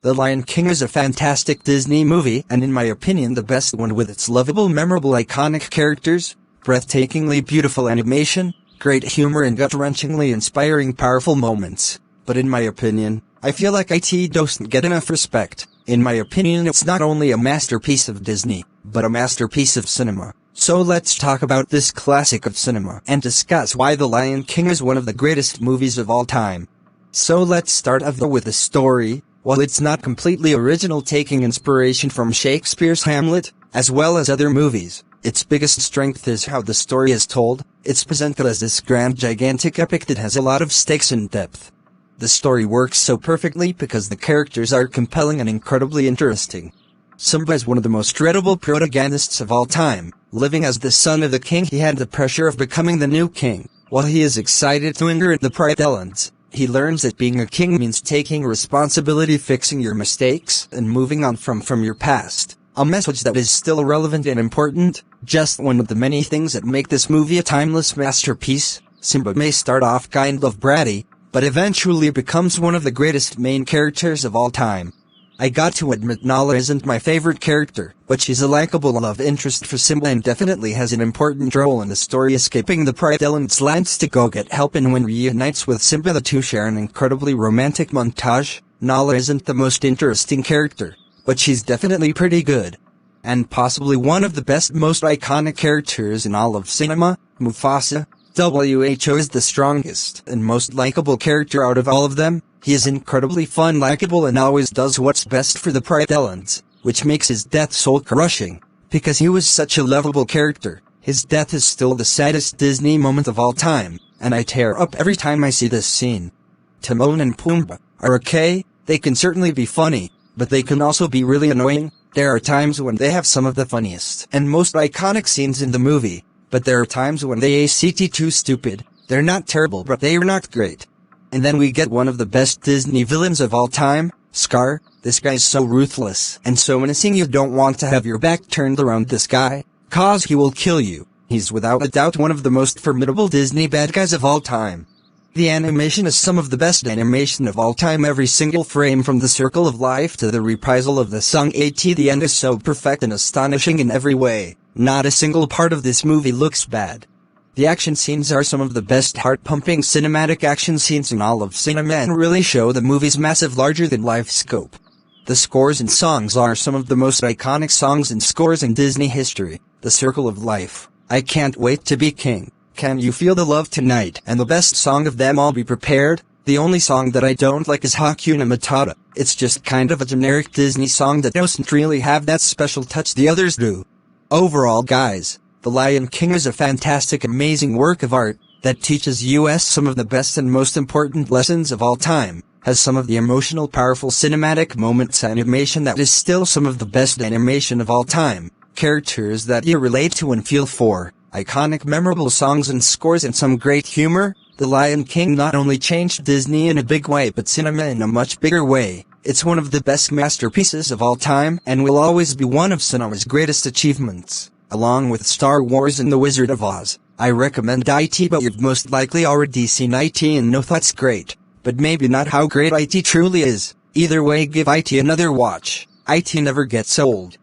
The Lion King is a fantastic Disney movie and in my opinion the best one with its lovable, memorable, iconic characters, breathtakingly beautiful animation, great humor and gut-wrenchingly inspiring powerful moments. But in my opinion, I feel like it doesn't get enough respect. In my opinion, it's not only a masterpiece of Disney, but a masterpiece of cinema. So let's talk about this classic of cinema and discuss why The Lion King is one of the greatest movies of all time. So let's start off with the story. While it's not completely original, taking inspiration from Shakespeare's Hamlet, as well as other movies, its biggest strength is how the story is told. It's presented as this grand, gigantic epic that has a lot of stakes and depth. The story works so perfectly because the characters are compelling and incredibly interesting. Simba is one of the most dreadable protagonists of all time. Living as the son of the king, he had the pressure of becoming the new king. While he is excited to inherit the Pride Islands, he learns that being a king means taking responsibility, fixing your mistakes, and moving on from your past. A message that is still relevant and important. Just one of the many things that make this movie a timeless masterpiece. Simba may start off kind of bratty, but eventually becomes one of the greatest main characters of all time. I got to admit Nala isn't my favorite character, but she's a likable love interest for Simba and definitely has an important role in the story. Escaping the Pride Islands lands to go get help, and when reunites with Simba, the two share an incredibly romantic montage. Nala isn't the most interesting character, but she's definitely pretty good. And possibly one of the best, most iconic characters in all of cinema, Mufasa. WHO is the strongest and most likable character out of all of them. He is incredibly fun, likable, and always does what's best for the Pride Islands, which makes his death soul-crushing. Because he was such a lovable character, his death is still the saddest Disney moment of all time, and I tear up every time I see this scene. Timon and Pumbaa are okay. They can certainly be funny, but they can also be really annoying. There are times when they have some of the funniest and most iconic scenes in the movie, but there are times when they act too stupid. They're not terrible, but they are not great. And then we get one of the best Disney villains of all time, Scar. This guy's so ruthless and so menacing you don't want to have your back turned around this guy, cause he will kill you. He's without a doubt one of the most formidable Disney bad guys of all time. The animation is some of the best animation of all time. Every single frame, from the Circle of Life to the reprisal of the song at the end, is so perfect and astonishing in every way. Not a single part of this movie looks bad. The action scenes are some of the best heart-pumping cinematic action scenes in all of cinema and really show the movie's massive, larger-than-life scope. The scores and songs are some of the most iconic songs and scores in Disney history. The Circle of Life, I Can't Wait to Be King, Can You Feel the Love Tonight, and the best song of them all, Be Prepared. The only song that I don't like is Hakuna Matata. It's just kind of a generic Disney song that doesn't really have that special touch the others do. Overall, guys, The Lion King is a fantastic, amazing work of art that teaches us some of the best and most important lessons of all time, has some of the emotional, powerful cinematic moments, animation that is still some of the best animation of all time, characters that you relate to and feel for, iconic, memorable songs and scores, and some great humor. The Lion King not only changed Disney in a big way but cinema in a much bigger way. It's one of the best masterpieces of all time and will always be one of cinema's greatest achievements, along with Star Wars and The Wizard of Oz. I recommend it, but you've most likely already seen it and know that's great, but maybe not how great it truly is. Either way, give it another watch. It never gets old.